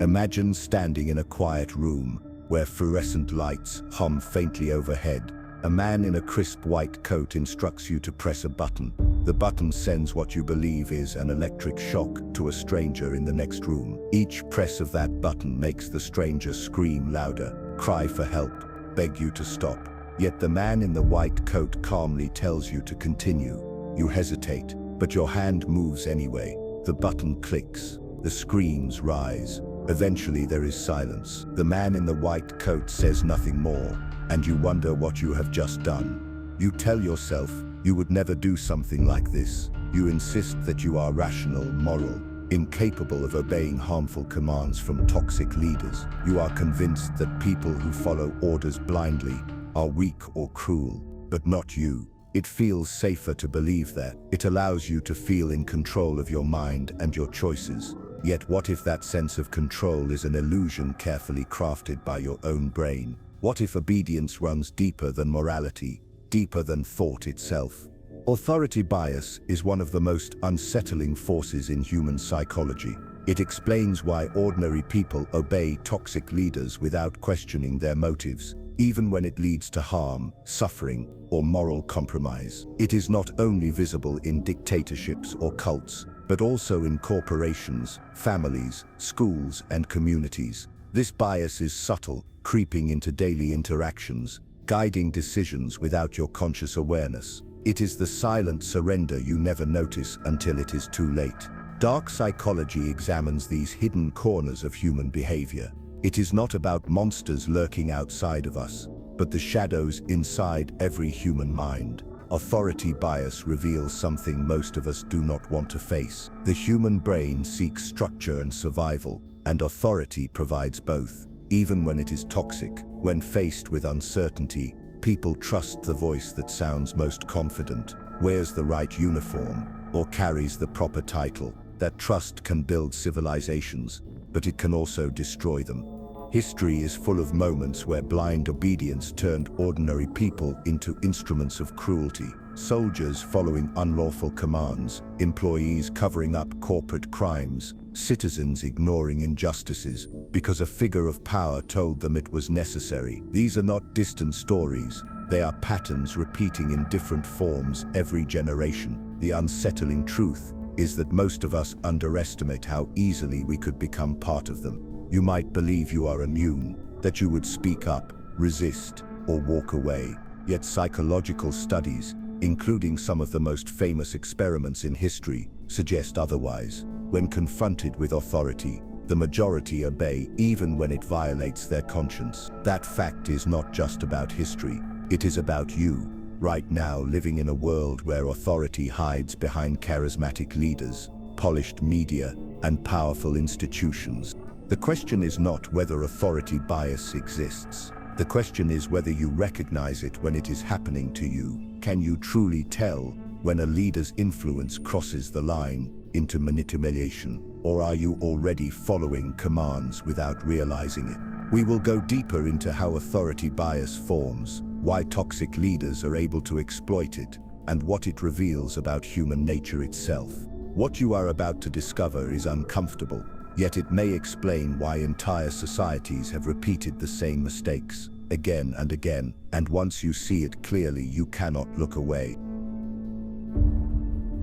Imagine standing in a quiet room where fluorescent lights hum faintly overhead. A man in a crisp white coat instructs you to press a button. The button sends what you believe is an electric shock to a stranger in the next room. Each press of that button makes the stranger scream louder, cry for help, beg you to stop. Yet the man in the white coat calmly tells you to continue. You hesitate, but your hand moves anyway. The button clicks. The screams rise. Eventually there is silence. The man in the white coat says nothing more, and you wonder what you have just done. You tell yourself you would never do something like this. You insist that you are rational, moral, incapable of obeying harmful commands from toxic leaders. You are convinced that people who follow orders blindly are weak or cruel, but not you. It feels safer to believe that. It allows you to feel in control of your mind and your choices. Yet what if that sense of control is an illusion carefully crafted by your own brain? What if obedience runs deeper than morality, deeper than thought itself? Authority bias is one of the most unsettling forces in human psychology. It explains why ordinary people obey toxic leaders without questioning their motives, even when it leads to harm, suffering, or moral compromise. It is not only visible in dictatorships or cults, but also in corporations, families, schools, and communities. This bias is subtle, creeping into daily interactions, guiding decisions without your conscious awareness. It is the silent surrender you never notice until it is too late. Dark psychology examines these hidden corners of human behavior. It is not about monsters lurking outside of us, but the shadows inside every human mind. Authority bias reveals something most of us do not want to face. The human brain seeks structure and survival, and authority provides both. Even when it is toxic, when faced with uncertainty, people trust the voice that sounds most confident, wears the right uniform, or carries the proper title. That trust can build civilizations, but it can also destroy them. History is full of moments where blind obedience turned ordinary people into instruments of cruelty. Soldiers following unlawful commands, employees covering up corporate crimes, citizens ignoring injustices because a figure of power told them it was necessary. These are not distant stories. They are patterns repeating in different forms every generation. The unsettling truth is that most of us underestimate how easily we could become part of them. You might believe you are immune, that you would speak up, resist, or walk away. Yet psychological studies, including some of the most famous experiments in history, suggest otherwise. When confronted with authority, the majority obey even when it violates their conscience. That fact is not just about history, it is about you, right now living in a world where authority hides behind charismatic leaders, polished media, and powerful institutions. The question is not whether authority bias exists. The question is whether you recognize it when it is happening to you. Can you truly tell when a leader's influence crosses the line into manipulation, or are you already following commands without realizing it? We will go deeper into how authority bias forms, why toxic leaders are able to exploit it, and what it reveals about human nature itself. What you are about to discover is uncomfortable, yet it may explain why entire societies have repeated the same mistakes again and again, and once you see it clearly, you cannot look away.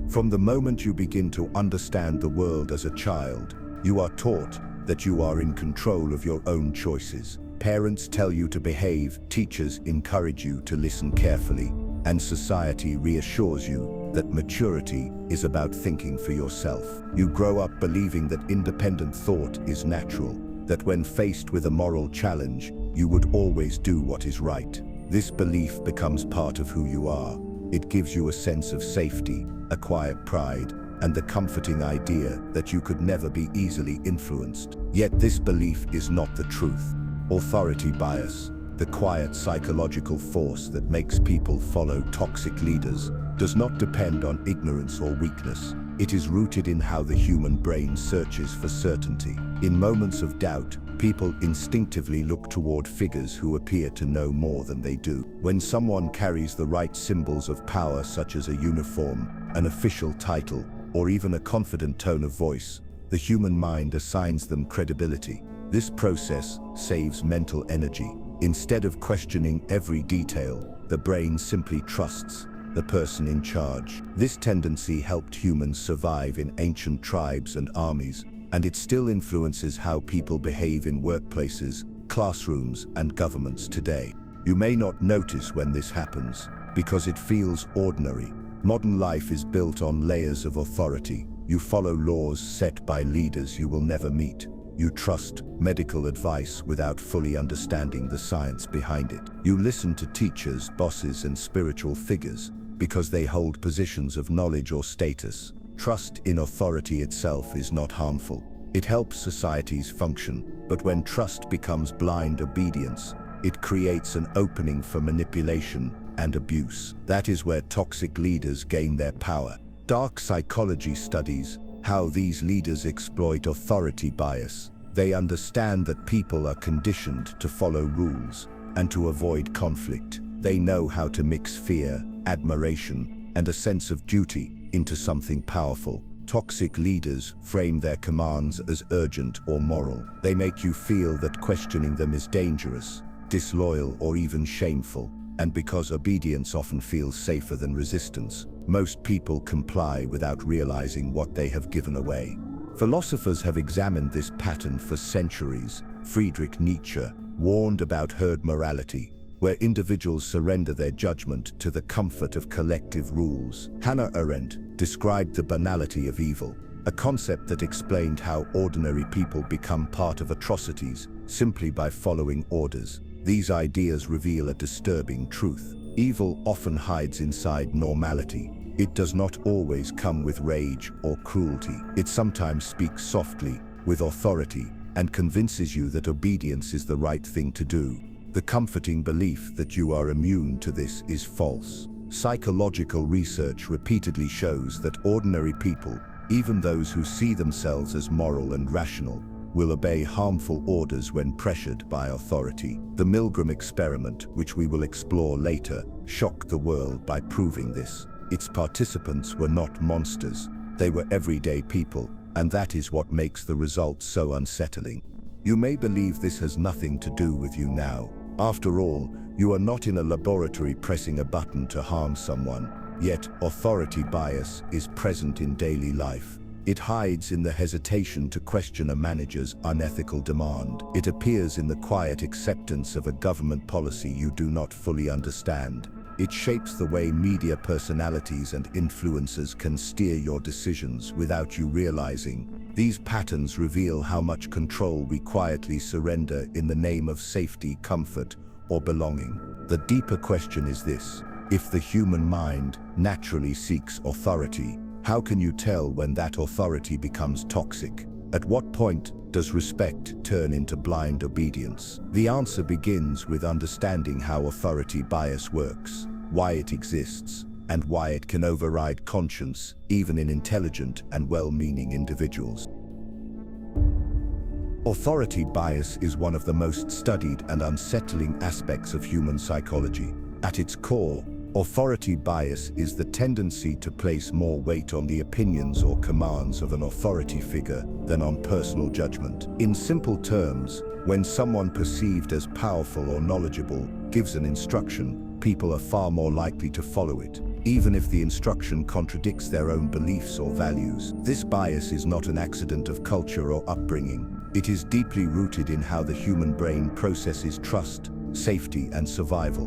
From the moment you begin to understand the world as a child, you are taught that you are in control of your own choices. Parents tell you to behave, teachers encourage you to listen carefully, and society reassures you that maturity is about thinking for yourself. You grow up believing that independent thought is natural, that when faced with a moral challenge, you would always do what is right. This belief becomes part of who you are. It gives you a sense of safety, a quiet pride, and the comforting idea that you could never be easily influenced. Yet this belief is not the truth. Authority bias, the quiet psychological force that makes people follow toxic leaders, does not depend on ignorance or weakness. It is rooted in how the human brain searches for certainty. In moments of doubt, people instinctively look toward figures who appear to know more than they do. When someone carries the right symbols of power, such as a uniform, an official title, or even a confident tone of voice, the human mind assigns them credibility. This process saves mental energy. Instead of questioning every detail, the brain simply trusts the person in charge. This tendency helped humans survive in ancient tribes and armies, and it still influences how people behave in workplaces, classrooms, and governments today. You may not notice when this happens, because it feels ordinary. Modern life is built on layers of authority. You follow laws set by leaders you will never meet. You trust medical advice without fully understanding the science behind it. You listen to teachers, bosses, and spiritual figures because they hold positions of knowledge or status. Trust in authority itself is not harmful. It helps societies function, but when trust becomes blind obedience, it creates an opening for manipulation and abuse. That is where toxic leaders gain their power. Dark psychology studies how these leaders exploit authority bias. They understand that people are conditioned to follow rules and to avoid conflict. They know how to mix fear, admiration, and a sense of duty into something powerful. Toxic leaders frame their commands as urgent or moral. They make you feel that questioning them is dangerous, disloyal, or even shameful. And because obedience often feels safer than resistance, most people comply without realizing what they have given away. Philosophers have examined this pattern for centuries. Friedrich Nietzsche warned about herd morality, where individuals surrender their judgment to the comfort of collective rules. Hannah Arendt described the banality of evil, a concept that explained how ordinary people become part of atrocities simply by following orders. These ideas reveal a disturbing truth. Evil often hides inside normality. It does not always come with rage or cruelty. It sometimes speaks softly, with authority, and convinces you that obedience is the right thing to do. The comforting belief that you are immune to this is false. Psychological research repeatedly shows that ordinary people, even those who see themselves as moral and rational, will obey harmful orders when pressured by authority. The Milgram experiment, which we will explore later, shocked the world by proving this. Its participants were not monsters. They were everyday people, and that is what makes the results so unsettling. You may believe this has nothing to do with you now. After all, you are not in a laboratory pressing a button to harm someone. Yet, authority bias is present in daily life. It hides in the hesitation to question a manager's unethical demand. It appears in the quiet acceptance of a government policy you do not fully understand. It shapes the way media personalities and influencers can steer your decisions without you realizing. These patterns reveal how much control we quietly surrender in the name of safety, comfort, or belonging. The deeper question is this: if the human mind naturally seeks authority, how can you tell when that authority becomes toxic? At what point does respect turn into blind obedience? The answer begins with understanding how authority bias works, why it exists, and why it can override conscience, even in intelligent and well-meaning individuals. Authority bias is one of the most studied and unsettling aspects of human psychology. At its core, authority bias is the tendency to place more weight on the opinions or commands of an authority figure than on personal judgment. In simple terms, when someone perceived as powerful or knowledgeable gives an instruction, people are far more likely to follow it, even if the instruction contradicts their own beliefs or values. This bias is not an accident of culture or upbringing. It is deeply rooted in how the human brain processes trust, safety, and survival.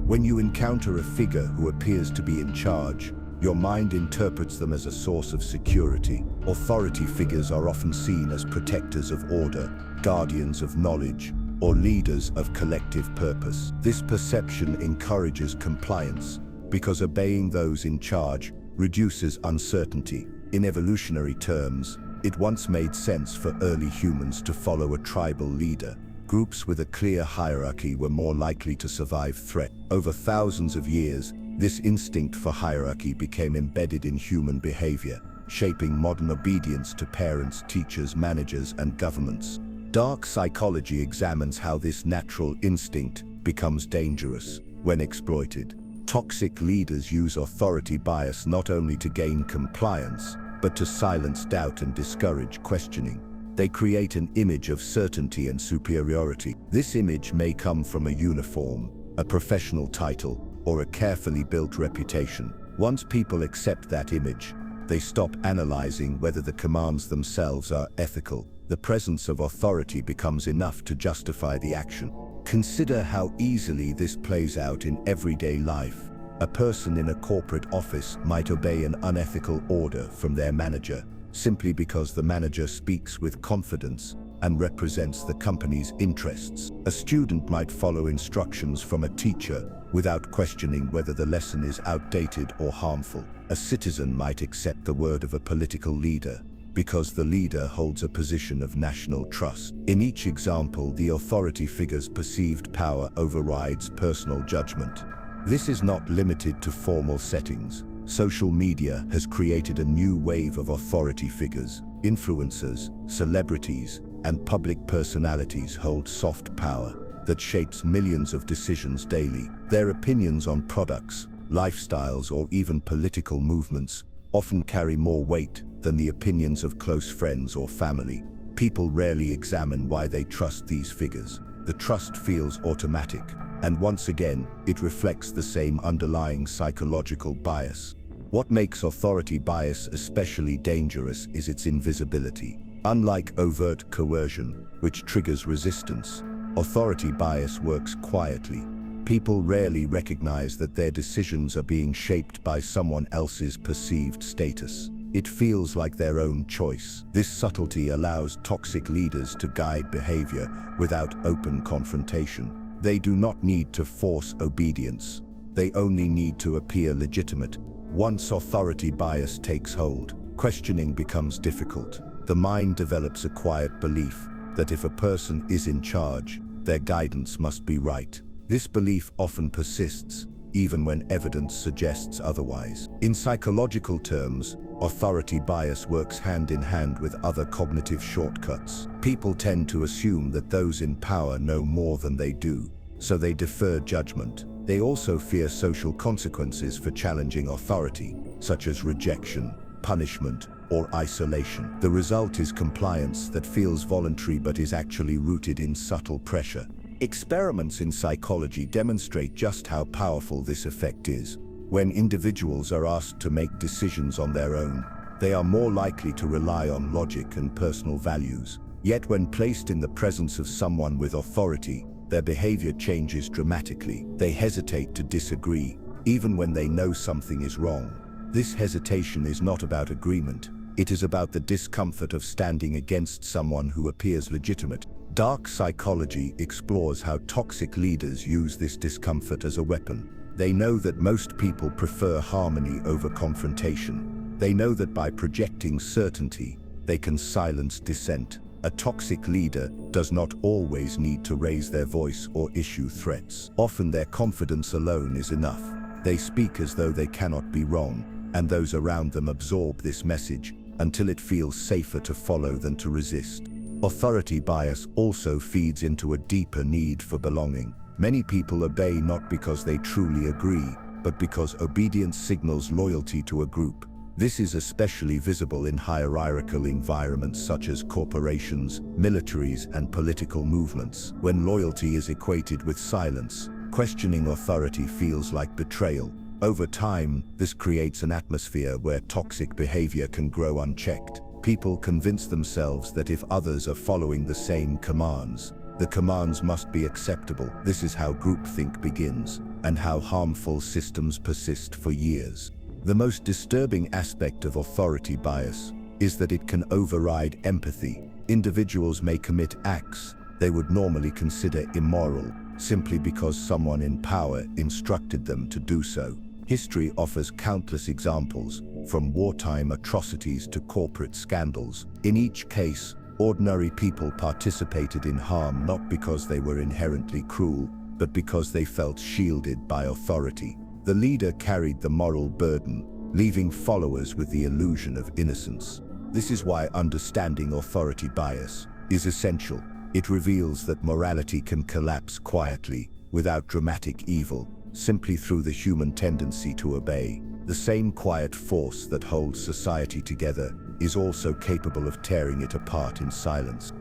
When you encounter a figure who appears to be in charge, your mind interprets them as a source of security. Authority figures are often seen as protectors of order, guardians of knowledge, or leaders of collective purpose. This perception encourages compliance, because obeying those in charge reduces uncertainty. In evolutionary terms, it once made sense for early humans to follow a tribal leader. Groups with a clear hierarchy were more likely to survive threat. Over thousands of years, this instinct for hierarchy became embedded in human behavior, shaping modern obedience to parents, teachers, managers, and governments. Dark psychology examines how this natural instinct becomes dangerous when exploited. Toxic leaders use authority bias not only to gain compliance, but to silence doubt and discourage questioning. They create an image of certainty and superiority. This image may come from a uniform, a professional title, or a carefully built reputation. Once people accept that image, they stop analyzing whether the commands themselves are ethical. The presence of authority becomes enough to justify the action. Consider how easily this plays out in everyday life. A person in a corporate office might obey an unethical order from their manager, simply because the manager speaks with confidence and represents the company's interests. A student might follow instructions from a teacher without questioning whether the lesson is outdated or harmful. A citizen might accept the word of a political leader because the leader holds a position of national trust. In each example, the authority figure's perceived power overrides personal judgment. This is not limited to formal settings. Social media has created a new wave of authority figures. Influencers, celebrities, and public personalities hold soft power that shapes millions of decisions daily. Their opinions on products, lifestyles, or even political movements often carry more weight than the opinions of close friends or family. People rarely examine why they trust these figures. The trust feels automatic, and once again, it reflects the same underlying psychological bias. What makes authority bias especially dangerous is its invisibility. Unlike overt coercion, which triggers resistance, authority bias works quietly. People rarely recognize that their decisions are being shaped by someone else's perceived status. It feels like their own choice. This subtlety allows toxic leaders to guide behavior without open confrontation. They do not need to force obedience. They only need to appear legitimate. Once authority bias takes hold, questioning becomes difficult. The mind develops a quiet belief that if a person is in charge, their guidance must be right. This belief often persists, even when evidence suggests otherwise. In psychological terms, authority bias works hand in hand with other cognitive shortcuts. People tend to assume that those in power know more than they do, so they defer judgment. They also fear social consequences for challenging authority, such as rejection, punishment, or isolation. The result is compliance that feels voluntary but is actually rooted in subtle pressure. Experiments in psychology demonstrate just how powerful this effect is. When individuals are asked to make decisions on their own, they are more likely to rely on logic and personal values. Yet when placed in the presence of someone with authority, their behavior changes dramatically. They hesitate to disagree, even when they know something is wrong. This hesitation is not about agreement. It is about the discomfort of standing against someone who appears legitimate. Dark psychology explores how toxic leaders use this discomfort as a weapon. They know that most people prefer harmony over confrontation. They know that by projecting certainty, they can silence dissent. A toxic leader does not always need to raise their voice or issue threats. Often their confidence alone is enough. They speak as though they cannot be wrong, and those around them absorb this message until it feels safer to follow than to resist. Authority bias also feeds into a deeper need for belonging. Many people obey not because they truly agree, but because obedience signals loyalty to a group. This is especially visible in hierarchical environments such as corporations, militaries, and political movements. When loyalty is equated with silence, questioning authority feels like betrayal. Over time, this creates an atmosphere where toxic behavior can grow unchecked. People convince themselves that if others are following the same commands, the commands must be acceptable. This is how groupthink begins, and how harmful systems persist for years. The most disturbing aspect of authority bias is that it can override empathy. Individuals may commit acts they would normally consider immoral, simply because someone in power instructed them to do so. History offers countless examples, from wartime atrocities to corporate scandals. In each case, ordinary people participated in harm not because they were inherently cruel, but because they felt shielded by authority. The leader carried the moral burden, leaving followers with the illusion of innocence. This is why understanding authority bias is essential. It reveals that morality can collapse quietly, without dramatic evil, simply through the human tendency to obey. The same quiet force that holds society together is also capable of tearing it apart in silence.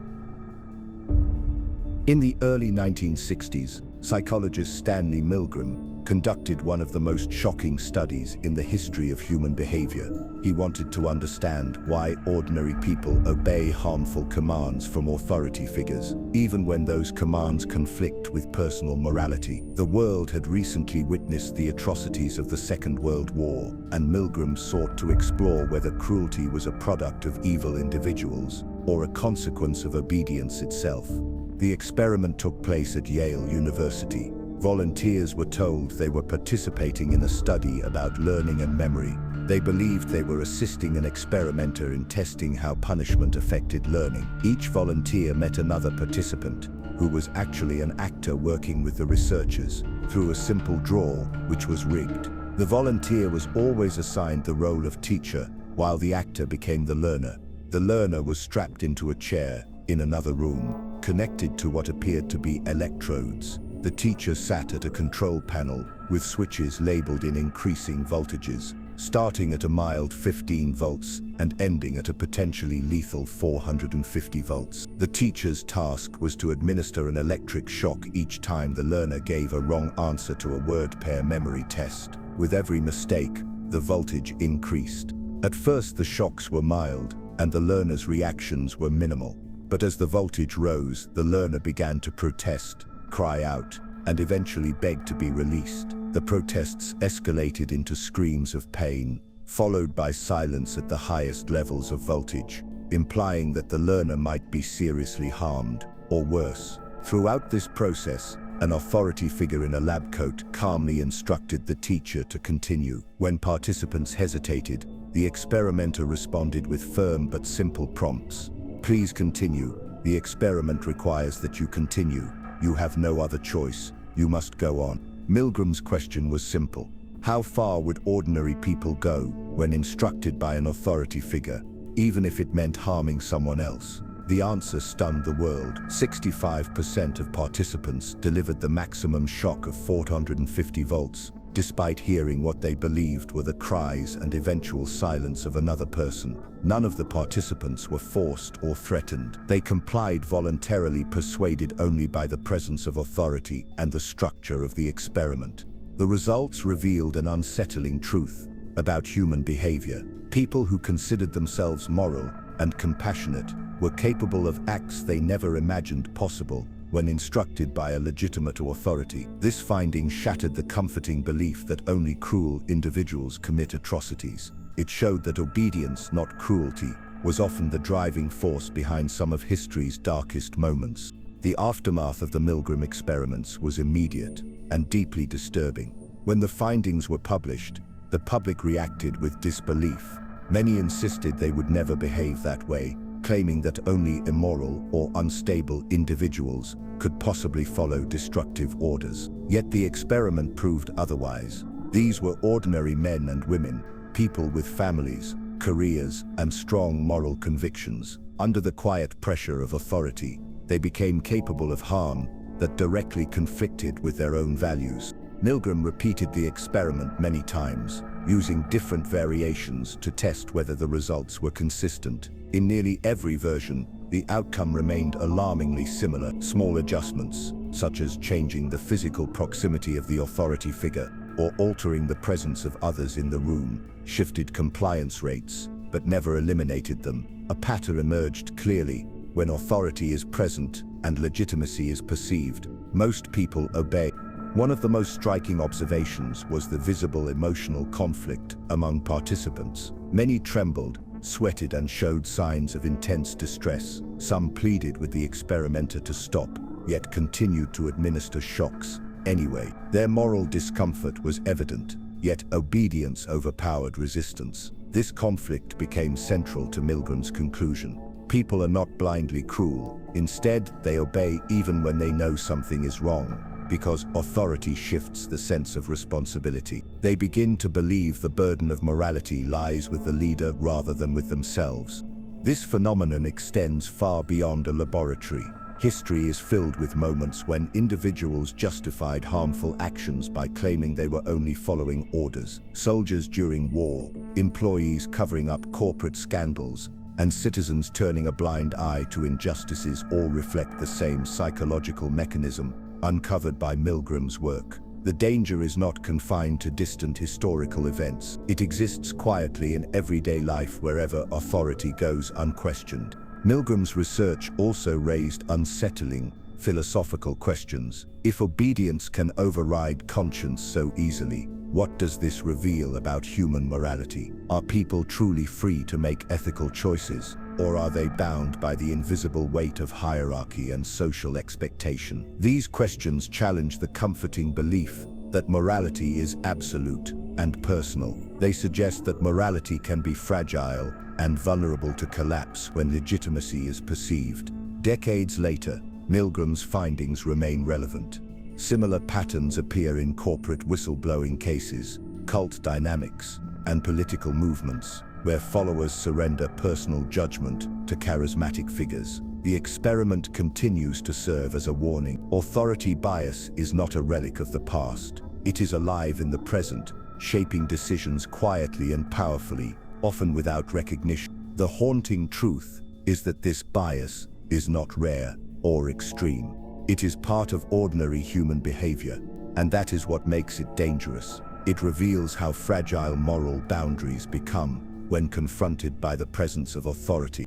In the early 1960s, psychologist Stanley Milgram conducted one of the most shocking studies in the history of human behavior. He wanted to understand why ordinary people obey harmful commands from authority figures, even when those commands conflict with personal morality. The world had recently witnessed the atrocities of the Second World War, and Milgram sought to explore whether cruelty was a product of evil individuals or a consequence of obedience itself. The experiment took place at Yale University. Volunteers were told they were participating in a study about learning and memory. They believed they were assisting an experimenter in testing how punishment affected learning. Each volunteer met another participant, who was actually an actor working with the researchers, through a simple draw, which was rigged. The volunteer was always assigned the role of teacher, while the actor became the learner. The learner was strapped into a chair in another room, connected to what appeared to be electrodes. The teacher sat at a control panel with switches labeled in increasing voltages, starting at a mild 15 volts and ending at a potentially lethal 450 volts. The teacher's task was to administer an electric shock each time the learner gave a wrong answer to a word pair memory test. With every mistake, the voltage increased. At first, the shocks were mild, and the learner's reactions were minimal. But as the voltage rose, the learner began to protest, cry out, and eventually beg to be released. The protests escalated into screams of pain, followed by silence at the highest levels of voltage, implying that the learner might be seriously harmed, or worse. Throughout this process, an authority figure in a lab coat calmly instructed the teacher to continue. When participants hesitated, the experimenter responded with firm but simple prompts. Please continue. The experiment requires that you continue. You have no other choice. You must go on. Milgram's question was simple. How far would ordinary people go when instructed by an authority figure, even if it meant harming someone else? The answer stunned the world. 65% of participants delivered the maximum shock of 450 volts, despite hearing what they believed were the cries and eventual silence of another person. None of the participants were forced or threatened. They complied voluntarily, persuaded only by the presence of authority and the structure of the experiment. The results revealed an unsettling truth about human behavior. People who considered themselves moral and compassionate were capable of acts they never imagined possible when instructed by a legitimate authority. This finding shattered the comforting belief that only cruel individuals commit atrocities. It showed that obedience, not cruelty, was often the driving force behind some of history's darkest moments. The aftermath of the Milgram experiments was immediate and deeply disturbing. When the findings were published, the public reacted with disbelief. Many insisted they would never behave that way, claiming that only immoral or unstable individuals could possibly follow destructive orders. Yet the experiment proved otherwise. These were ordinary men and women, people with families, careers, and strong moral convictions. Under the quiet pressure of authority, they became capable of harm that directly conflicted with their own values. Milgram repeated the experiment many times, using different variations to test whether the results were consistent. In nearly every version, the outcome remained alarmingly similar. Small adjustments, such as changing the physical proximity of the authority figure or altering the presence of others in the room, shifted compliance rates, but never eliminated them. A pattern emerged clearly. When authority is present and legitimacy is perceived, most people obey. One of the most striking observations was the visible emotional conflict among participants. Many trembled, sweated, and showed signs of intense distress. Some pleaded with the experimenter to stop, yet continued to administer shocks anyway. Their moral discomfort was evident, yet obedience overpowered resistance. This conflict became central to Milgram's conclusion. People are not blindly cruel. Instead, they obey even when they know something is wrong, because authority shifts the sense of responsibility. They begin to believe the burden of morality lies with the leader rather than with themselves. This phenomenon extends far beyond a laboratory. History is filled with moments when individuals justified harmful actions by claiming they were only following orders. Soldiers during war, employees covering up corporate scandals, and citizens turning a blind eye to injustices all reflect the same psychological mechanism uncovered by Milgram's work. The danger is not confined to distant historical events. It exists quietly in everyday life wherever authority goes unquestioned. Milgram's research also raised unsettling philosophical questions. If obedience can override conscience so easily, what does this reveal about human morality? Are people truly free to make ethical choices, or are they bound by the invisible weight of hierarchy and social expectation? These questions challenge the comforting belief that morality is absolute and personal. They suggest that morality can be fragile and vulnerable to collapse when legitimacy is perceived. Decades later, Milgram's findings remain relevant. Similar patterns appear in corporate whistleblowing cases, cult dynamics, and political movements, where followers surrender personal judgment to charismatic figures. The experiment continues to serve as a warning. Authority bias is not a relic of the past. It is alive in the present, shaping decisions quietly and powerfully, often without recognition. The haunting truth is that this bias is not rare or extreme. It is part of ordinary human behavior, and that is what makes it dangerous. It reveals how fragile moral boundaries become when confronted by the presence of authority.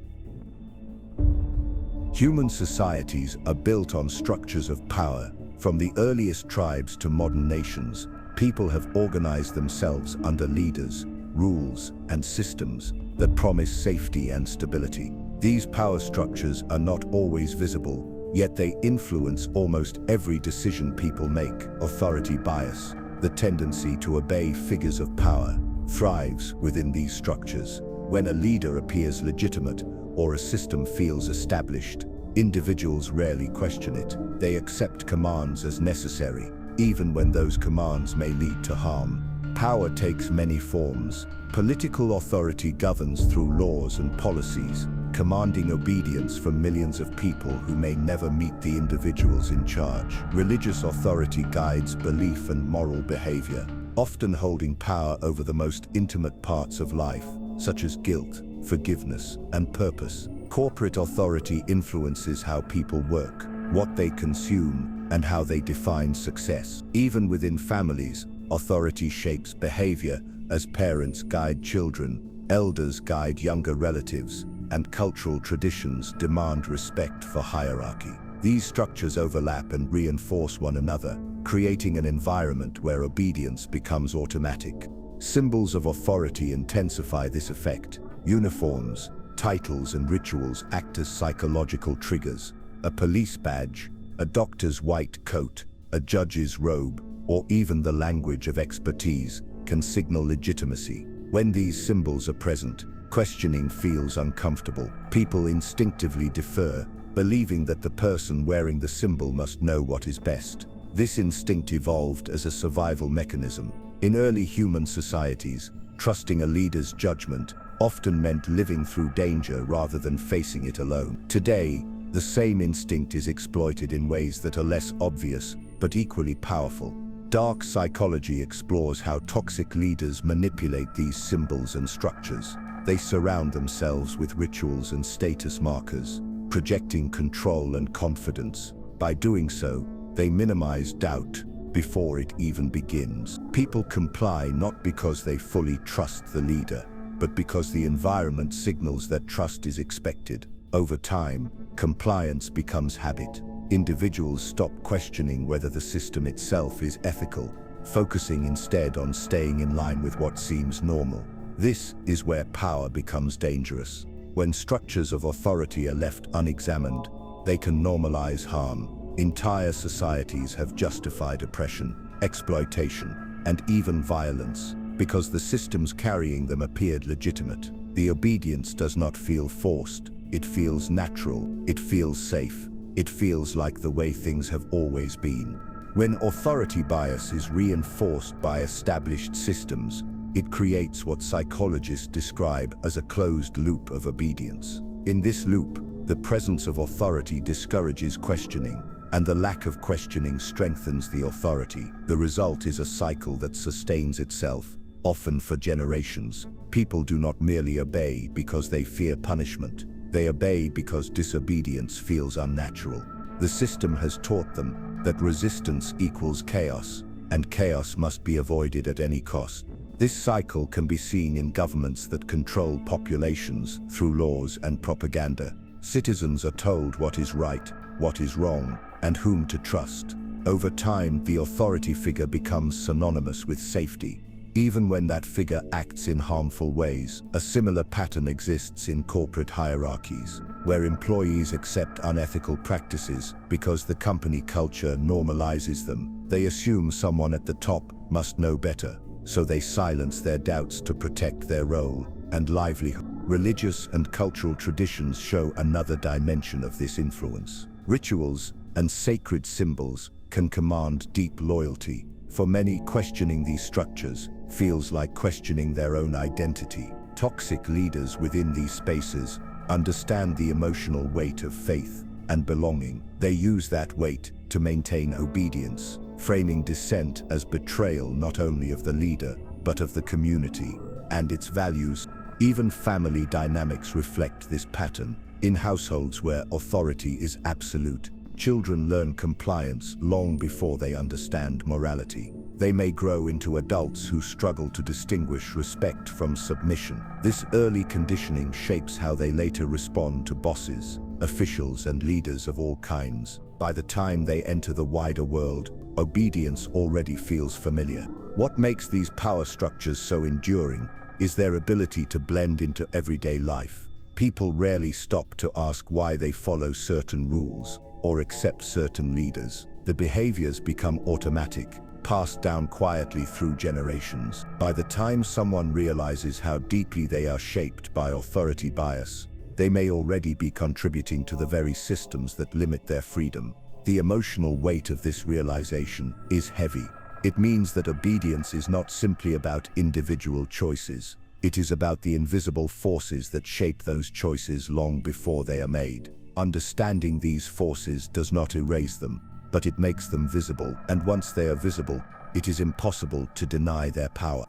Human societies are built on structures of power. From the earliest tribes to modern nations, people have organized themselves under leaders, rules, and systems that promise safety and stability. These power structures are not always visible, yet they influence almost every decision people make. Authority bias, the tendency to obey figures of power, thrives within these structures. When a leader appears legitimate or a system feels established, individuals rarely question it. They accept commands as necessary, even when those commands may lead to harm. Power takes many forms. Political authority governs through laws and policies, commanding obedience from millions of people who may never meet the individuals in charge. Religious authority guides belief and moral behavior, often holding power over the most intimate parts of life, such as guilt, forgiveness, and purpose. Corporate authority influences how people work, what they consume, and how they define success. Even within families, authority shapes behavior as parents guide children, elders guide younger relatives, and cultural traditions demand respect for hierarchy. These structures overlap and reinforce one another, creating an environment where obedience becomes automatic. Symbols of authority intensify this effect. Uniforms, titles, and rituals act as psychological triggers. A police badge, a doctor's white coat, a judge's robe, or even the language of expertise can signal legitimacy. When these symbols are present, questioning feels uncomfortable. People instinctively defer, believing that the person wearing the symbol must know what is best. This instinct evolved as a survival mechanism. In early human societies, trusting a leader's judgment often meant living through danger rather than facing it alone. Today, the same instinct is exploited in ways that are less obvious but equally powerful. Dark psychology explores how toxic leaders manipulate these symbols and structures. They surround themselves with rituals and status markers, projecting control and confidence. By doing so, they minimize doubt before it even begins. People comply not because they fully trust the leader, but because the environment signals that trust is expected. Over time, compliance becomes habit. Individuals stop questioning whether the system itself is ethical, focusing instead on staying in line with what seems normal. This is where power becomes dangerous. When structures of authority are left unexamined, they can normalize harm. Entire societies have justified oppression, exploitation, and even violence, because the systems carrying them appeared legitimate. The obedience does not feel forced. It feels natural. It feels safe. It feels like the way things have always been. When authority bias is reinforced by established systems, it creates what psychologists describe as a closed loop of obedience. In this loop, The presence of authority discourages questioning, and the lack of questioning strengthens the authority. The result is a cycle that sustains itself, often for generations. People do not merely obey because they fear punishment. They obey because disobedience feels unnatural. The system has taught them that resistance equals chaos, and chaos must be avoided at any cost. This cycle can be seen in governments that control populations through laws and propaganda. Citizens are told what is right, what is wrong, and whom to trust. Over time, the authority figure becomes synonymous with safety, even when that figure acts in harmful ways. A similar pattern exists in corporate hierarchies, where employees accept unethical practices because the company culture normalizes them. They assume someone at the top must know better, so they silence their doubts to protect their role and livelihood. Religious and cultural traditions show another dimension of this influence. Rituals and sacred symbols can command deep loyalty. For many, questioning these structures feels like questioning their own identity. Toxic leaders within these spaces understand the emotional weight of faith and belonging. They use that weight to maintain obedience, framing dissent as betrayal not only of the leader, but of the community and its values. Even family dynamics reflect this pattern. In households where authority is absolute, children learn compliance long before they understand morality. They may grow into adults who struggle to distinguish respect from submission. This early conditioning shapes how they later respond to bosses, officials, and leaders of all kinds. By the time they enter the wider world, obedience already feels familiar. What makes these power structures so enduring is their ability to blend into everyday life. People rarely stop to ask why they follow certain rules or accept certain leaders. The behaviors become automatic, passed down quietly through generations. By the time someone realizes how deeply they are shaped by authority bias, they may already be contributing to the very systems that limit their freedom. The emotional weight of this realization is heavy. It means that obedience is not simply about individual choices. It is about the invisible forces that shape those choices long before they are made. Understanding these forces does not erase them, but it makes them visible, and once they are visible, it is impossible to deny their power.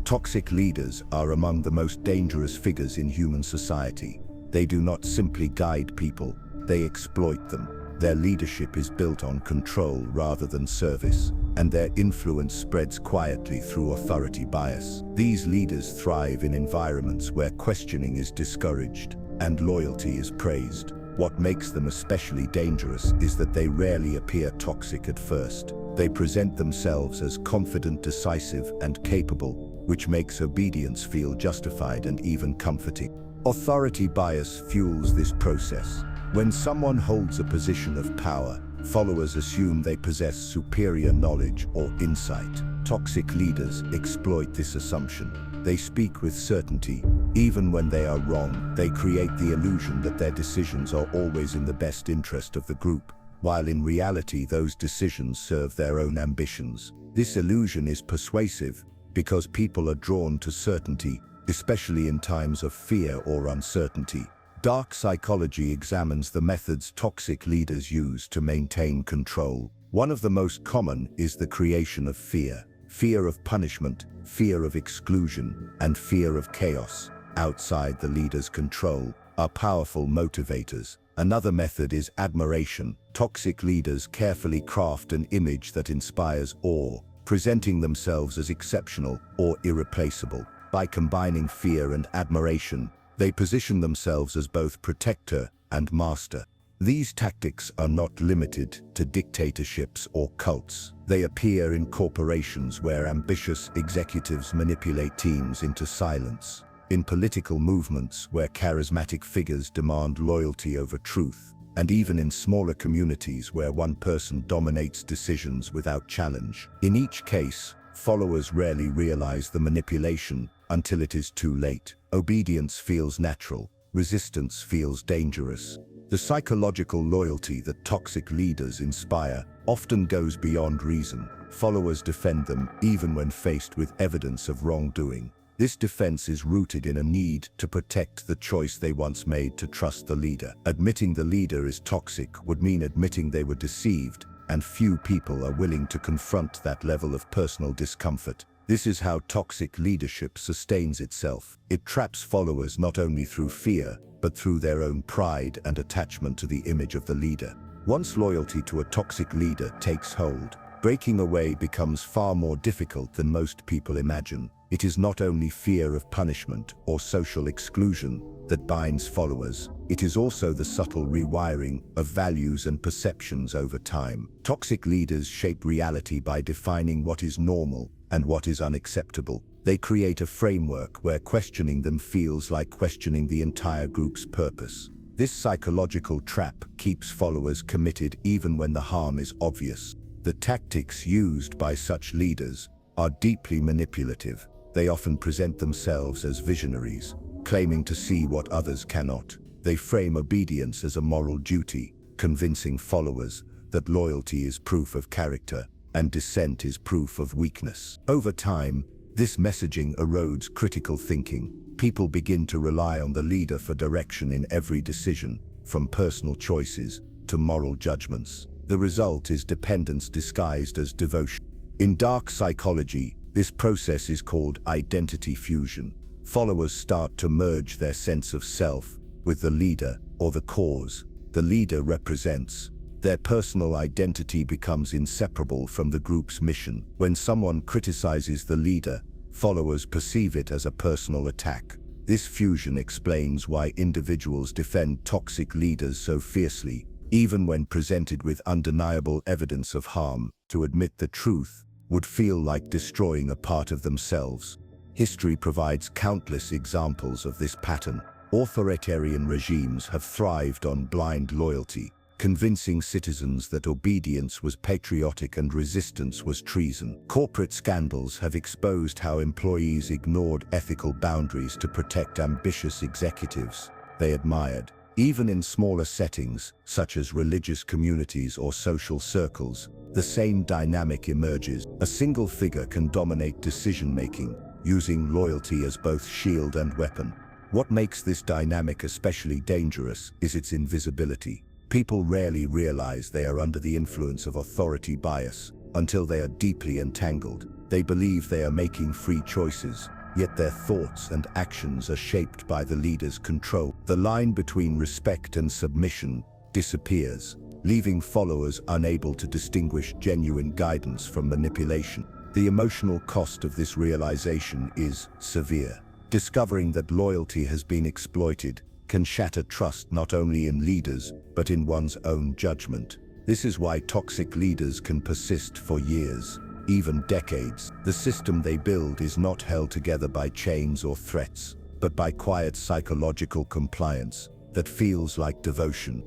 Toxic leaders are among the most dangerous figures in human society. They do not simply guide people, they exploit them. Their leadership is built on control rather than service, and their influence spreads quietly through authority bias. These leaders thrive in environments where questioning is discouraged and loyalty is praised. What makes them especially dangerous is that they rarely appear toxic at first. They present themselves as confident, decisive, and capable, which makes obedience feel justified and even comforting. Authority bias fuels this process. When someone holds a position of power, followers assume they possess superior knowledge or insight. Toxic leaders exploit this assumption. They speak with certainty, even when they are wrong. They create the illusion that their decisions are always in the best interest of the group, while in reality those decisions serve their own ambitions. This illusion is persuasive because people are drawn to certainty, especially in times of fear or uncertainty. Dark psychology examines the methods toxic leaders use to maintain control. One of the most common is the creation of fear. Fear of punishment, fear of exclusion, and fear of chaos outside the leader's control are powerful motivators. Another method is admiration. Toxic leaders carefully craft an image that inspires awe, presenting themselves as exceptional or irreplaceable. By combining fear and admiration, they position themselves as both protector and master. These tactics are not limited to dictatorships or cults. They appear in corporations where ambitious executives manipulate teams into silence, in political movements where charismatic figures demand loyalty over truth, and even in smaller communities where one person dominates decisions without challenge. In each case, followers rarely realize the manipulation until it is too late. Obedience feels natural, resistance feels dangerous. The psychological loyalty that toxic leaders inspire often goes beyond reason. Followers defend them even when faced with evidence of wrongdoing. This defense is rooted in a need to protect the choice they once made to trust the leader. Admitting the leader is toxic would mean admitting they were deceived, and few people are willing to confront that level of personal discomfort. This is how toxic leadership sustains itself. It traps followers not only through fear, but through their own pride and attachment to the image of the leader. Once loyalty to a toxic leader takes hold, breaking away becomes far more difficult than most people imagine. It is not only fear of punishment or social exclusion that binds followers, it is also the subtle rewiring of values and perceptions over time. Toxic leaders shape reality by defining what is normal and what is unacceptable. They create a framework where questioning them feels like questioning the entire group's purpose. This psychological trap keeps followers committed even when the harm is obvious. The tactics used by such leaders are deeply manipulative. They often present themselves as visionaries, claiming to see what others cannot. They frame obedience as a moral duty, convincing followers that loyalty is proof of character and dissent is proof of weakness. Over time, this messaging erodes critical thinking. People begin to rely on the leader for direction in every decision, from personal choices to moral judgments. The result is dependence disguised as devotion. In dark psychology, this process is called identity fusion. Followers start to merge their sense of self with the leader or the cause the leader represents. Their personal identity becomes inseparable from the group's mission. When someone criticizes the leader, followers perceive it as a personal attack. This fusion explains why individuals defend toxic leaders so fiercely, even when presented with undeniable evidence of harm. To admit the truth would feel like destroying a part of themselves. History provides countless examples of this pattern. Authoritarian regimes have thrived on blind loyalty, convincing citizens that obedience was patriotic and resistance was treason. Corporate scandals have exposed how employees ignored ethical boundaries to protect ambitious executives they admired. Even in smaller settings, such as religious communities or social circles, the same dynamic emerges. A single figure can dominate decision-making, using loyalty as both shield and weapon. What makes this dynamic especially dangerous is its invisibility. People rarely realize they are under the influence of authority bias until they are deeply entangled. They believe they are making free choices, yet their thoughts and actions are shaped by the leader's control. The line between respect and submission disappears, leaving followers unable to distinguish genuine guidance from manipulation. The emotional cost of this realization is severe. Discovering that loyalty has been exploited can shatter trust not only in leaders, but in one's own judgment. This is why toxic leaders can persist for years, even decades. The system they build is not held together by chains or threats, but by quiet psychological compliance that feels like devotion.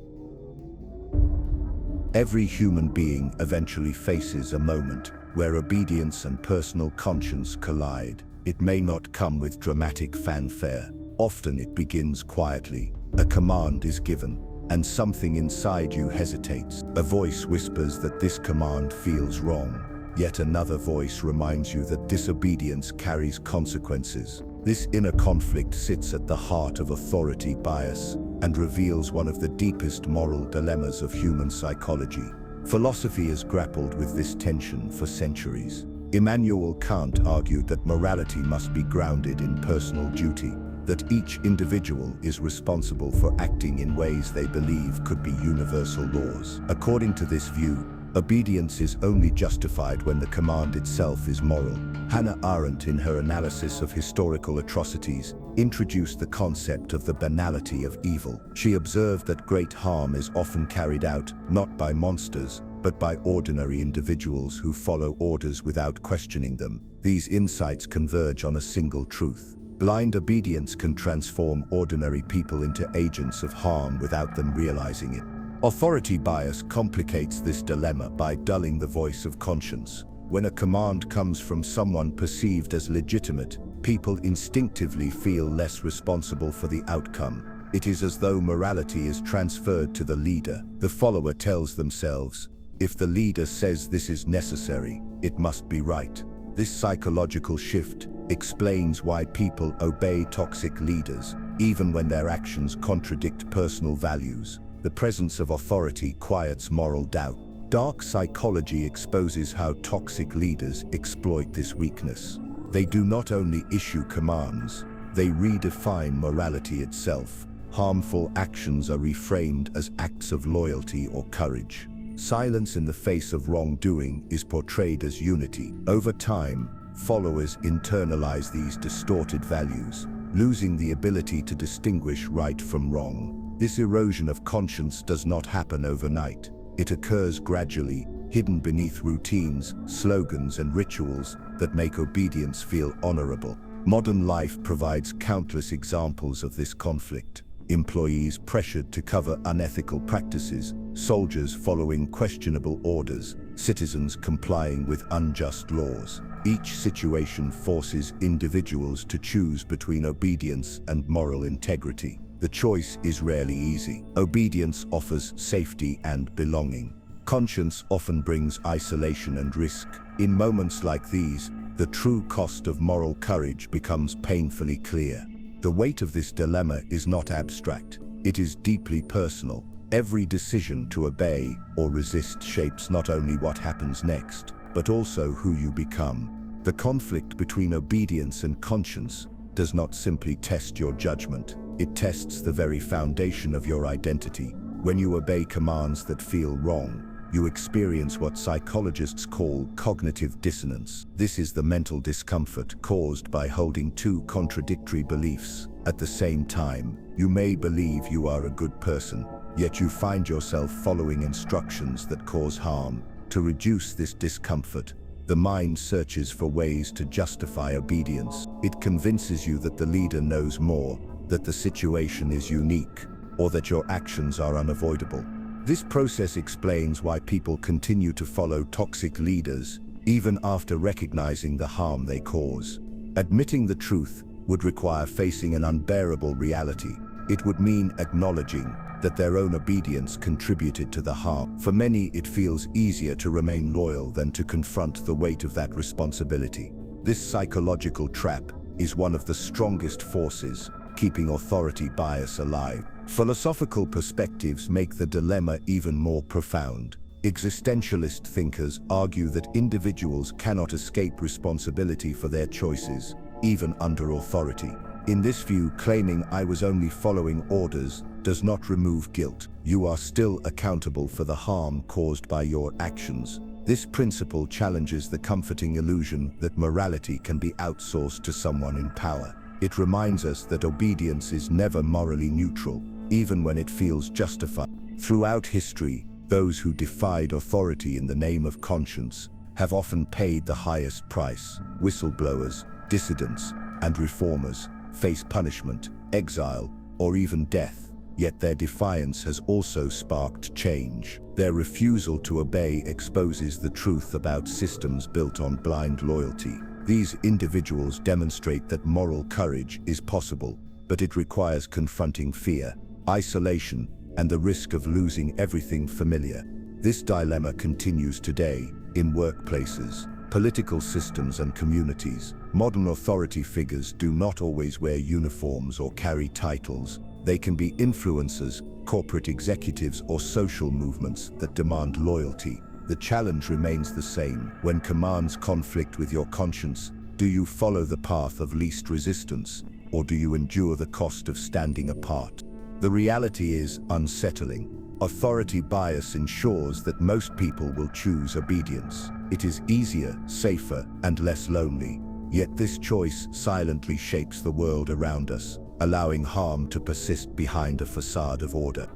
Every human being eventually faces a moment where obedience and personal conscience collide. It may not come with dramatic fanfare. Often it begins quietly. A command is given, and something inside you hesitates. A voice whispers that this command feels wrong. Yet another voice reminds you that disobedience carries consequences. This inner conflict sits at the heart of authority bias and reveals one of the deepest moral dilemmas of human psychology. Philosophy has grappled with this tension for centuries. Immanuel Kant argued that morality must be grounded in personal duty, that each individual is responsible for acting in ways they believe could be universal laws. According to this view, obedience is only justified when the command itself is moral. Hannah Arendt, in her analysis of historical atrocities, introduced the concept of the banality of evil. She observed that great harm is often carried out not by monsters, but by ordinary individuals who follow orders without questioning them. These insights converge on a single truth. Blind obedience can transform ordinary people into agents of harm without them realizing it. Authority bias complicates this dilemma by dulling the voice of conscience. When a command comes from someone perceived as legitimate, people instinctively feel less responsible for the outcome. It is as though morality is transferred to the leader. The follower tells themselves, if the leader says this is necessary, it must be right. This psychological shift explains why people obey toxic leaders, even when their actions contradict personal values. The presence of authority quiets moral doubt. Dark psychology exposes how toxic leaders exploit this weakness. They do not only issue commands, they redefine morality itself. Harmful actions are reframed as acts of loyalty or courage. Silence in the face of wrongdoing is portrayed as unity. Over time, followers internalize these distorted values, losing the ability to distinguish right from wrong. This erosion of conscience does not happen overnight. It occurs gradually, hidden beneath routines, slogans, and rituals that make obedience feel honorable. Modern life provides countless examples of this conflict. Employees pressured to cover unethical practices, soldiers following questionable orders, citizens complying with unjust laws. Each situation forces individuals to choose between obedience and moral integrity. The choice is rarely easy. Obedience offers safety and belonging. Conscience often brings isolation and risk. In moments like these, the true cost of moral courage becomes painfully clear. The weight of this dilemma is not abstract. It is deeply personal. Every decision to obey or resist shapes not only what happens next, but also who you become. The conflict between obedience and conscience does not simply test your judgment. It tests the very foundation of your identity. When you obey commands that feel wrong, you experience what psychologists call cognitive dissonance. This is the mental discomfort caused by holding two contradictory beliefs. At the same time, you may believe you are a good person, yet you find yourself following instructions that cause harm. To reduce this discomfort, the mind searches for ways to justify obedience. It convinces you that the leader knows more, that the situation is unique, or that your actions are unavoidable. This process explains why people continue to follow toxic leaders, even after recognizing the harm they cause. Admitting the truth would require facing an unbearable reality. It would mean acknowledging that their own obedience contributed to the harm. For many, it feels easier to remain loyal than to confront the weight of that responsibility. This psychological trap is one of the strongest forces keeping authority bias alive. Philosophical perspectives make the dilemma even more profound. Existentialist thinkers argue that individuals cannot escape responsibility for their choices, even under authority. In this view, claiming "I was only following orders" does not remove guilt. You are still accountable for the harm caused by your actions. This principle challenges the comforting illusion that morality can be outsourced to someone in power. It reminds us that obedience is never morally neutral, even when it feels justified. Throughout history, those who defied authority in the name of conscience have often paid the highest price. Whistleblowers, dissidents, and reformers face punishment, exile, or even death. Yet their defiance has also sparked change. Their refusal to obey exposes the truth about systems built on blind loyalty. These individuals demonstrate that moral courage is possible, but it requires confronting fear, isolation, and the risk of losing everything familiar. This dilemma continues today in workplaces, political systems, and communities. Modern authority figures do not always wear uniforms or carry titles. They can be influencers, corporate executives, or social movements that demand loyalty. The challenge remains the same. When commands conflict with your conscience, do you follow the path of least resistance, or do you endure the cost of standing apart? The reality is unsettling. Authority bias ensures that most people will choose obedience. It is easier, safer, and less lonely. Yet this choice silently shapes the world around us, allowing harm to persist behind a facade of order.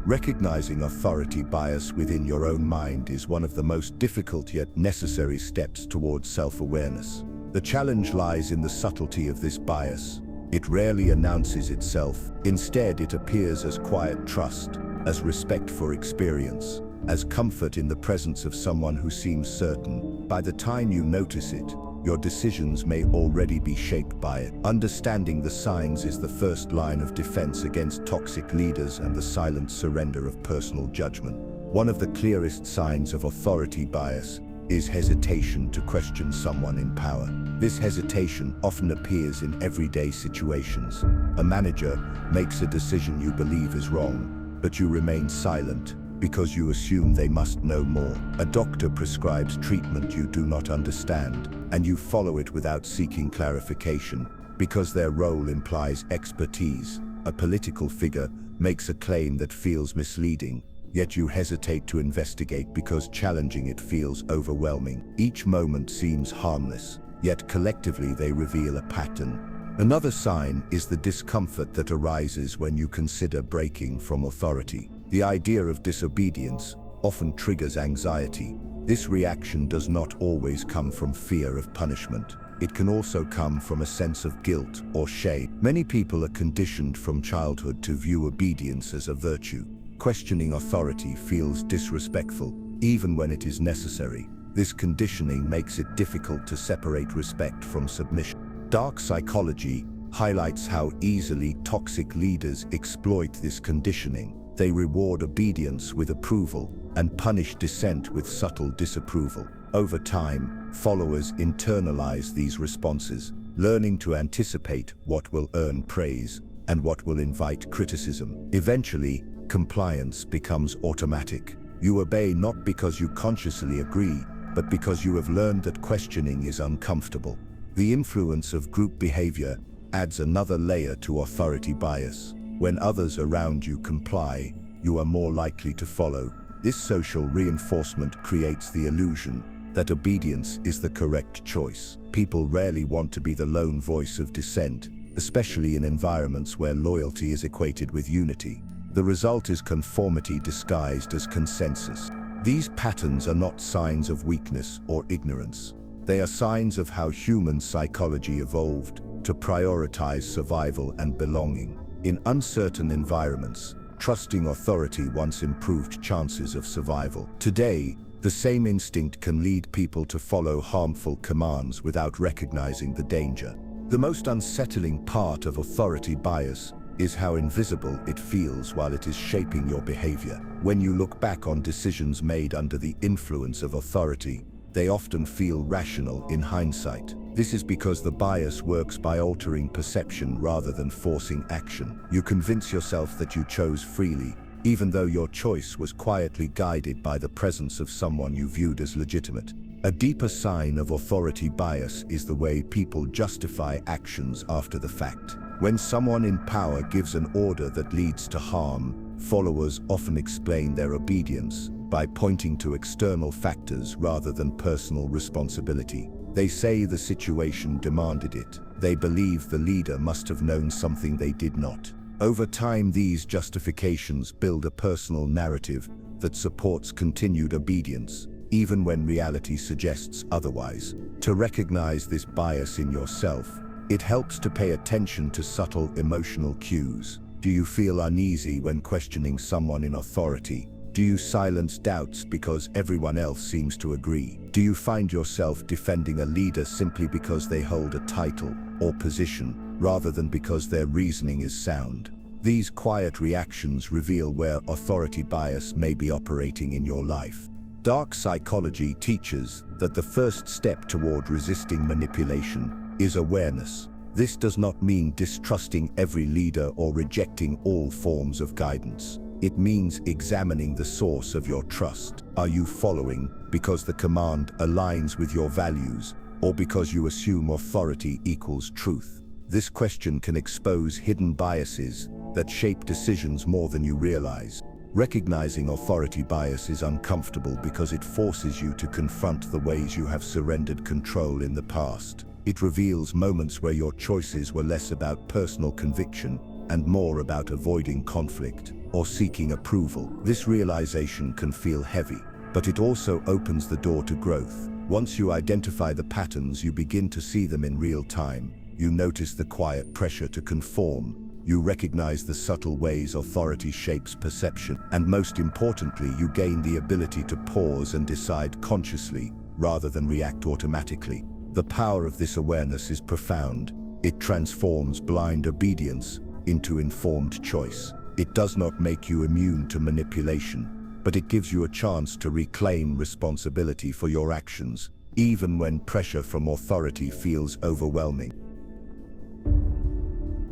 Recognizing authority bias within your own mind is one of the most difficult yet necessary steps towards self-awareness. The challenge lies in the subtlety of this bias. It rarely announces itself. Instead, it appears as quiet trust, as respect for experience, as comfort in the presence of someone who seems certain. By the time you notice it, your decisions may already be shaped by it. Understanding the signs is the first line of defense against toxic leaders and the silent surrender of personal judgment. One of the clearest signs of authority bias is hesitation to question someone in power. This hesitation often appears in everyday situations. A manager makes a decision you believe is wrong, but you remain silent because you assume they must know more. A doctor prescribes treatment you do not understand, and you follow it without seeking clarification because their role implies expertise. A political figure makes a claim that feels misleading, yet you hesitate to investigate because challenging it feels overwhelming. Each moment seems harmless, yet collectively they reveal a pattern. Another sign is the discomfort that arises when you consider breaking from authority. The idea of disobedience often triggers anxiety. This reaction does not always come from fear of punishment. It can also come from a sense of guilt or shame. Many people are conditioned from childhood to view obedience as a virtue. Questioning authority feels disrespectful, even when it is necessary. This conditioning makes it difficult to separate respect from submission. Dark psychology highlights how easily toxic leaders exploit this conditioning. They reward obedience with approval and punish dissent with subtle disapproval. Over time, followers internalize these responses, learning to anticipate what will earn praise and what will invite criticism. Eventually, compliance becomes automatic. You obey not because you consciously agree, but because you have learned that questioning is uncomfortable. The influence of group behavior adds another layer to authority bias. When others around you comply, you are more likely to follow. This social reinforcement creates the illusion that obedience is the correct choice. People rarely want to be the lone voice of dissent, especially in environments where loyalty is equated with unity. The result is conformity disguised as consensus. These patterns are not signs of weakness or ignorance. They are signs of how human psychology evolved to prioritize survival and belonging. In uncertain environments, trusting authority once improved chances of survival. Today, the same instinct can lead people to follow harmful commands without recognizing the danger. The most unsettling part of authority bias is how invisible it feels while it is shaping your behavior. When you look back on decisions made under the influence of authority, they often feel rational in hindsight. This is because the bias works by altering perception rather than forcing action. You convince yourself that you chose freely, even though your choice was quietly guided by the presence of someone you viewed as legitimate. A deeper sign of authority bias is the way people justify actions after the fact. When someone in power gives an order that leads to harm, followers often explain their obedience by pointing to external factors rather than personal responsibility. They say the situation demanded it. They believe the leader must have known something they did not. Over time, these justifications build a personal narrative that supports continued obedience, even when reality suggests otherwise. To recognize this bias in yourself, it helps to pay attention to subtle emotional cues. Do you feel uneasy when questioning someone in authority? Do you silence doubts because everyone else seems to agree? Do you find yourself defending a leader simply because they hold a title or position, rather than because their reasoning is sound? These quiet reactions reveal where authority bias may be operating in your life. Dark psychology teaches that the first step toward resisting manipulation is awareness. This does not mean distrusting every leader or rejecting all forms of guidance. It means examining the source of your trust. Are you following because the command aligns with your values, or because you assume authority equals truth? This question can expose hidden biases that shape decisions more than you realize. Recognizing authority bias is uncomfortable because it forces you to confront the ways you have surrendered control in the past. It reveals moments where your choices were less about personal conviction and more about avoiding conflict or seeking approval. This realization can feel heavy, but it also opens the door to growth. Once you identify the patterns, you begin to see them in real time. You notice the quiet pressure to conform. You recognize the subtle ways authority shapes perception. And most importantly, you gain the ability to pause and decide consciously rather than react automatically. The power of this awareness is profound. It transforms blind obedience into informed choice. It does not make you immune to manipulation, but it gives you a chance to reclaim responsibility for your actions, even when pressure from authority feels overwhelming.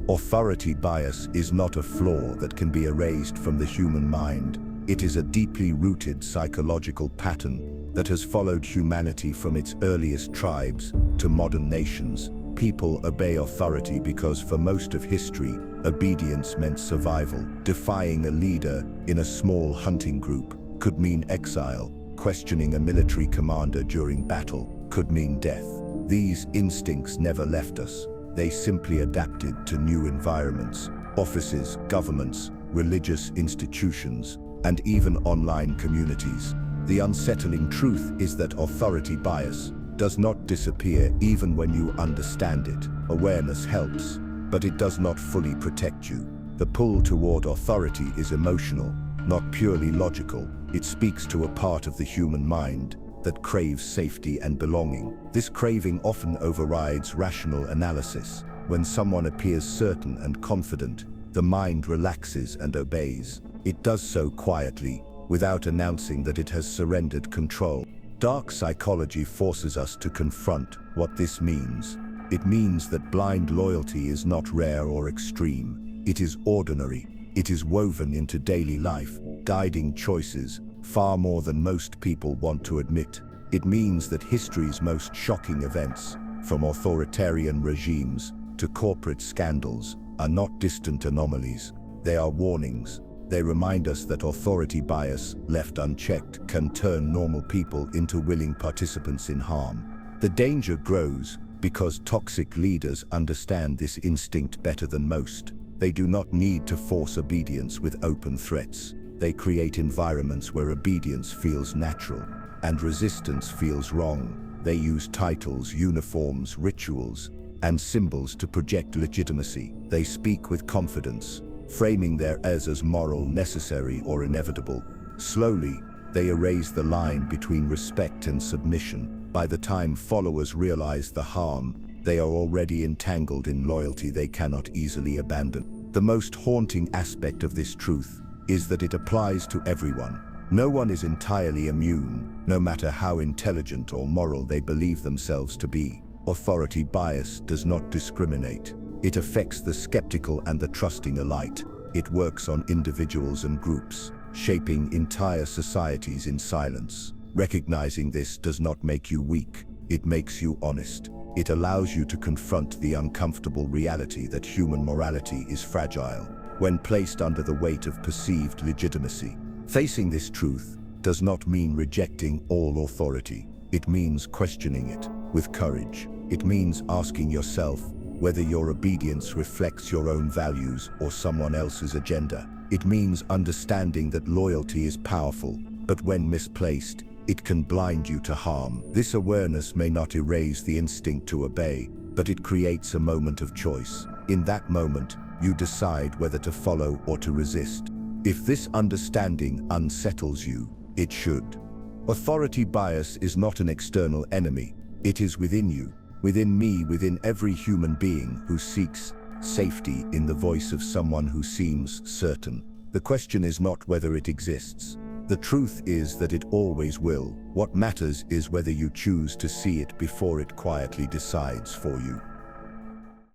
Authority bias is not a flaw that can be erased from the human mind. It is a deeply rooted psychological pattern that has followed humanity from its earliest tribes to modern nations. People obey authority because for most of history, obedience meant survival. Defying a leader in a small hunting group could mean exile. Questioning a military commander during battle could mean death. These instincts never left us. They simply adapted to new environments. Offices, governments, religious institutions, and even online communities. The unsettling truth is that authority bias does not disappear even when you understand it. Awareness helps, but it does not fully protect you. The pull toward authority is emotional, not purely logical. It speaks to a part of the human mind that craves safety and belonging. This craving often overrides rational analysis. When someone appears certain and confident, the mind relaxes and obeys. It does so quietly, without announcing that it has surrendered control. Dark psychology forces us to confront what this means. It means that blind loyalty is not rare or extreme. It is ordinary. It is woven into daily life, guiding choices far more than most people want to admit. It means that history's most shocking events, from authoritarian regimes to corporate scandals, are not distant anomalies. They are warnings. They remind us that authority bias, left unchecked, can turn normal people into willing participants in harm. The danger grows because toxic leaders understand this instinct better than most. They do not need to force obedience with open threats. They create environments where obedience feels natural and resistance feels wrong. They use titles, uniforms, rituals, and symbols to project legitimacy. They speak with confidence, framing their as moral, necessary, or inevitable. Slowly, they erase the line between respect and submission. By the time followers realize the harm, they are already entangled in loyalty they cannot easily abandon. The most haunting aspect of this truth is that it applies to everyone. No one is entirely immune, no matter how intelligent or moral they believe themselves to be. Authority bias does not discriminate. It affects the skeptical and the trusting alike. It works on individuals and groups, shaping entire societies in silence. Recognizing this does not make you weak. It makes you honest. It allows you to confront the uncomfortable reality that human morality is fragile when placed under the weight of perceived legitimacy. Facing this truth does not mean rejecting all authority. It means questioning it with courage. It means asking yourself whether your obedience reflects your own values or someone else's agenda. It means understanding that loyalty is powerful, but when misplaced, it can blind you to harm. This awareness may not erase the instinct to obey, but it creates a moment of choice. In that moment, you decide whether to follow or to resist. If this understanding unsettles you, it should. Authority bias is not an external enemy. It is within you, within me, within every human being who seeks safety in the voice of someone who seems certain. The question is not whether it exists. The truth is that it always will. What matters is whether you choose to see it before it quietly decides for you.